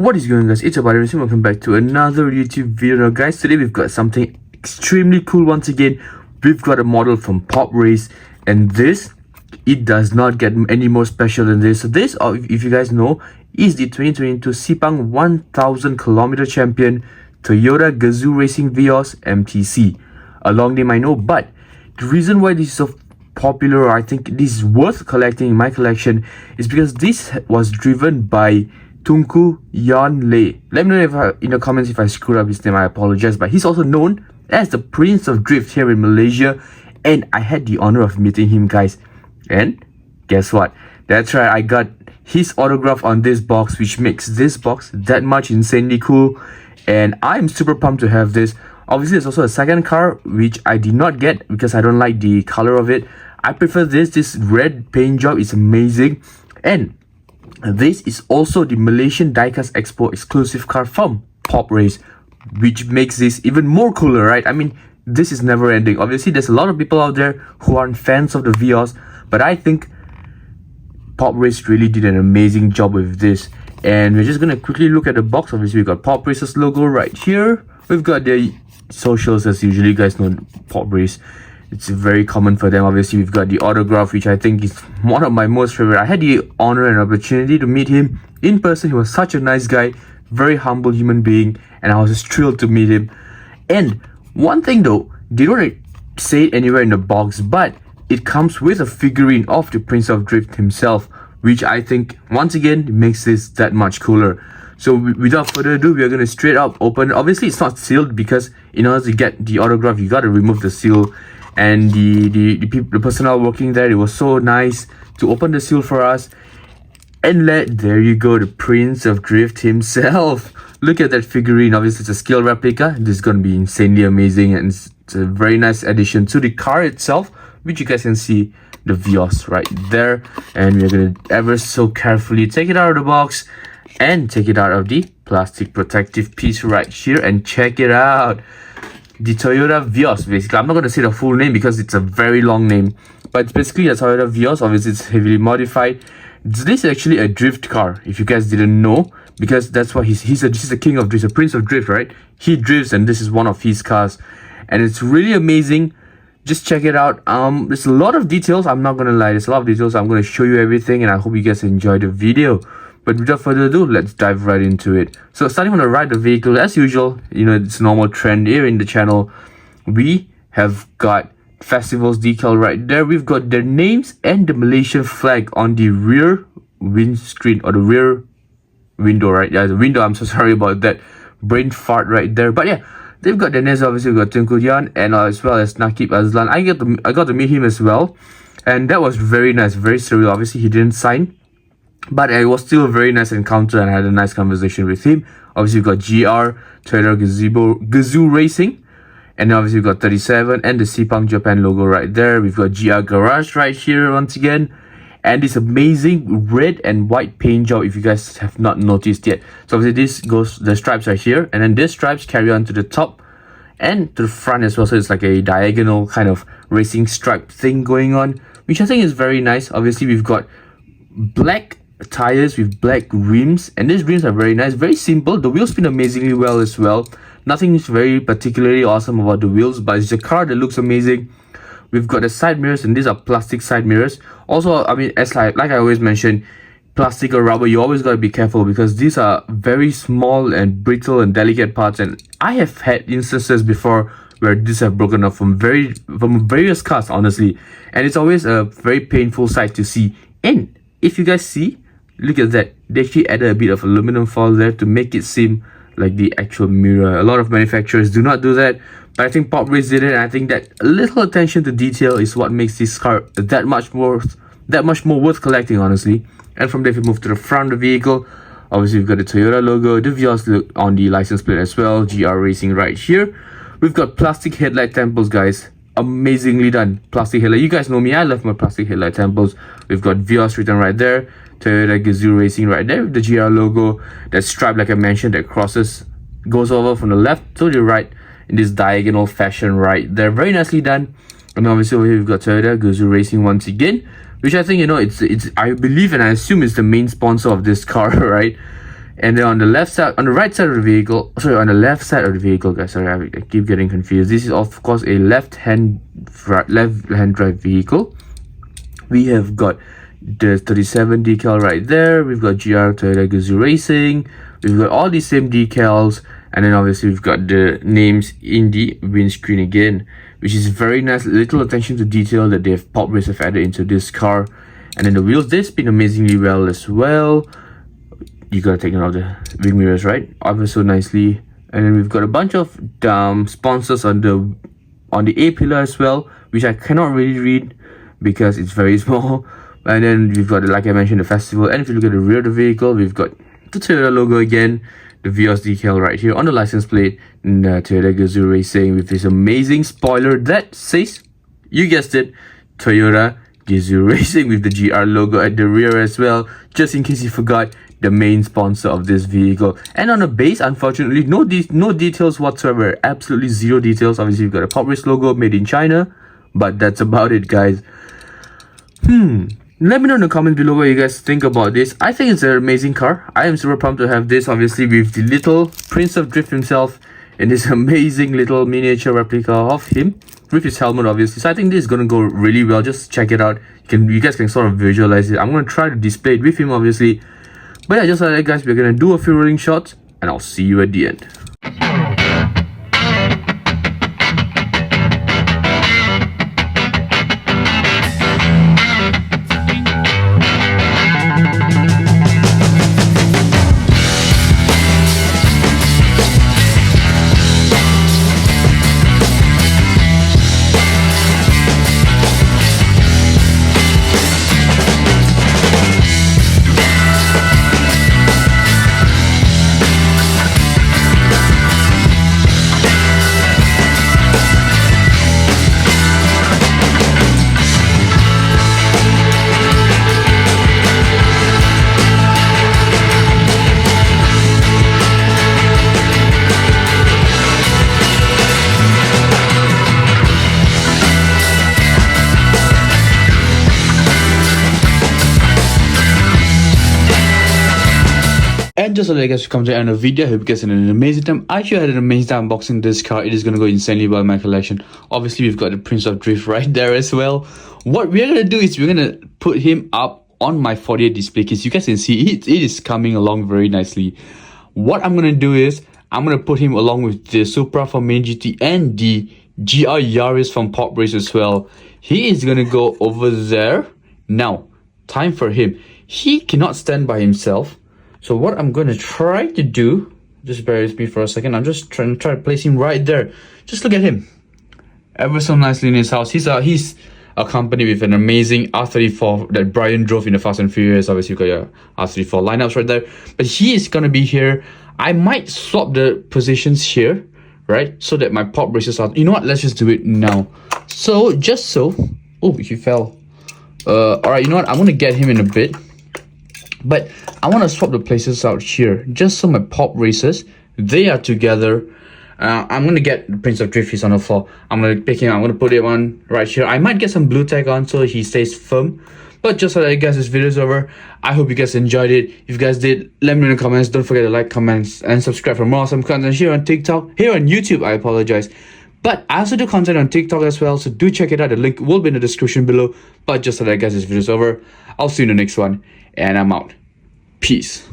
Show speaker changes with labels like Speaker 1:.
Speaker 1: What is going on, guys? It's RdnRacing. Welcome back to another YouTube video. Now guys, today we've got something extremely cool once again. We've got a model from PopRace, and it does not get any more special than this. So this, if you guys know, is the 2022 Sepang 1000 km champion Toyota Gazoo Racing Vios MTC. A long name I know, but the reason why this is so popular, I think this is worth collecting in my collection, is because this was driven by Tunku Yan Lei. Let me know in the comments if I screwed up his name. I apologize, but he's also known as the Prince of Drift here in Malaysia, and I had the honor of meeting him, guys. And guess what? That's right, I got his autograph on this box, which makes this box that much insanely cool, and I'm super pumped to have this. Obviously, there's also a second car which I did not get because I don't like the color of it. I prefer this red paint job is amazing, and this is also the Malaysian Diecast Expo exclusive car from PopRace, which makes this even more cooler, right? I mean, this is never ending. Obviously, there's a lot of people out there who aren't fans of the Vios, but I think PopRace really did an amazing job with this. And we're just gonna quickly look at the box. Obviously, we've got PopRace's logo right here. We've got their socials, as usually. You guys know PopRace. It's very common for them. Obviously, we've got the autograph, which I think is one of my most favorite. I had the honor and opportunity to meet him in person. He was such a nice guy, very humble human being, and I was just thrilled to meet him. And one thing though, they don't say it anywhere in the box, but it comes with a figurine of the Prince of Drift himself, which I think once again makes this that much cooler. So without further ado, we are going to straight up open. Obviously, it's not sealed because in order to get the autograph, you got to remove the seal. And the personnel working there, it was so nice to open the seal for us. And there you go, the Prince of Drift himself. Look at that figurine. Obviously, it's a scale replica. This is going to be insanely amazing, and it's a very nice addition to the car itself, which you guys can see the Vios right there. And we're going to ever so carefully take it out of the box and take it out of the plastic protective piece right here, and check it out. The Toyota Vios, basically. I'm not going to say the full name because it's a very long name, but it's basically a Toyota Vios. Obviously, it's heavily modified. This is actually a drift car, if you guys didn't know, because that's why he's a king of drift, a prince of drift, right? He drifts, and this is one of his cars, and it's really amazing. Just check it out. There's a lot of details. I'm not going to lie, there's a lot of details. I'm going to show you everything, and I hope you guys enjoy the video. But without further ado, let's dive right into it. So starting on the right of the vehicle, as usual, you know, it's a normal trend here in the channel. We have got Festival's decal right there. We've got their names and the Malaysian flag on the rear windscreen, or the rear window, right? Yeah, the window. I'm so sorry about that brain fart right there. But yeah, they've got their names. Obviously, we've got Tunku Yan, and as well as Nakib Azlan. I got to meet him as well, and that was very nice, very surreal. Obviously, he didn't sign, but it was still a very nice encounter, and I had a nice conversation with him. Obviously, we've got GR, Toyota Gazoo Racing, and then obviously we've got 37 and the Sepang Japan logo right there. We've got GR Garage right here once again, and this amazing red and white paint job, if you guys have not noticed yet. So obviously the stripes are here, and then these stripes carry on to the top and to the front as well. So it's like a diagonal kind of racing stripe thing going on, which I think is very nice. Obviously, we've got black tires with black rims, and these rims are very nice, very simple. The wheels spin amazingly well as well. Nothing is very particularly awesome about the wheels, but it's a car that looks amazing. We've got the side mirrors, and these are plastic side mirrors. Also, I mean, as like I always mention, plastic or rubber, you always got to be careful because these are very small and brittle and delicate parts, and I have had instances before where these have broken off from various cars, honestly, and it's always a very painful sight to see. And if you guys see, look at that, they actually added a bit of aluminum foil there to make it seem like the actual mirror. A lot of manufacturers do not do that, but I think PopRace did it, and I think that a little attention to detail is what makes this car that much more worth collecting, honestly. And from there, if we move to the front of the vehicle, obviously we've got the Toyota logo, the Vios look on the license plate as well, GR Racing right here. We've got plastic headlight temples, guys. Amazingly done. Plastic headlight. You guys know me, I love my plastic headlight temples. We've got Vios written right there, Toyota Gazoo Racing right there with the GR logo. That stripe, like I mentioned, that goes over from the left to the right in this diagonal fashion right there. Very nicely done. And obviously over here we've got Toyota Gazoo Racing once again, which I think, you know, it's I believe and I assume it's the main sponsor of this car, right? And then on the left side, on the right side of the vehicle, sorry, on the left side of the vehicle, guys, sorry, I keep getting confused. This is of course a left-hand drive vehicle. We have got the 37 decal right there. We've got GR Toyota Gazoo Racing. We've got all these same decals, and then obviously we've got the names in the windscreen again, which is very nice. Little attention to detail that PopRace have added into this car. And then the wheels, they spin amazingly well as well. You gotta take note of the wing mirrors, right? Ever so nicely. And then we've got a bunch of sponsors on the A pillar as well, which I cannot really read because it's very small. And then we've got, like I mentioned, the festival. And if you look at the rear of the vehicle, we've got the Toyota logo again, the Vios decal right here on the license plate, and Toyota Gazoo Racing with this amazing spoiler that says, you guessed it, Toyota Gazoo Racing with the GR logo at the rear as well, just in case you forgot, the main sponsor of this vehicle. And on the base, unfortunately, no details whatsoever, absolutely zero details. Obviously, you've got a PopRace logo made in China, but that's about it, guys. Let me know in the comments below what you guys think about this. I think it's an amazing car. I am super pumped to have this, obviously, with the little Prince of Drift himself in this amazing little miniature replica of him with his helmet, obviously. So I think this is gonna go really well. Just check it out. You guys can sort of visualize it. I'm gonna try to display it with him, obviously. But yeah, just like that, guys, we're gonna do a few rolling shots, and I'll see you at the end. And just so that you guys come to the end of the video, I hope you guys had an amazing time. I actually had an amazing time unboxing this car. It is going to go insanely well in my collection. Obviously, we've got the Prince of Drift right there as well. What we're going to do is we're going to put him up on my 48 display case. You guys can see it is coming along very nicely. What I'm going to do is I'm going to put him along with the Supra from Mini GT and the GR Yaris from PopRace as well. He is going to go over there. Now, time for him. He cannot stand by himself. So what I'm going to try to do, just bear with me for a second. I'm just trying to place him right there. Just look at him. Ever so nicely in his house. He's accompanied with an amazing R34 that Brian drove in the Fast and Furious. Obviously, you've got your R34 lineups right there. But he is going to be here. I might swap the positions here, right? So that my pop races are... You know what? Let's just do it now. So, just so... Oh, he fell. Alright, you know what? I'm going to get him in a bit. But I want to swap the places out here, just so my pop races, they are together. I'm going to get Prince of Drift, he's on the floor. I'm going to pick him, I'm going to put him on right here. I might get some blue tag on so he stays firm. But just so that you guys, this video is over. I hope you guys enjoyed it. If you guys did, let me know in the comments. Don't forget to like, comments, and subscribe for more awesome content here on TikTok. Here on YouTube, I apologize. But I also do content on TikTok as well, so do check it out. The link will be in the description below. But just so that you guys, this video is over. I'll see you in the next one. And I'm out. Peace.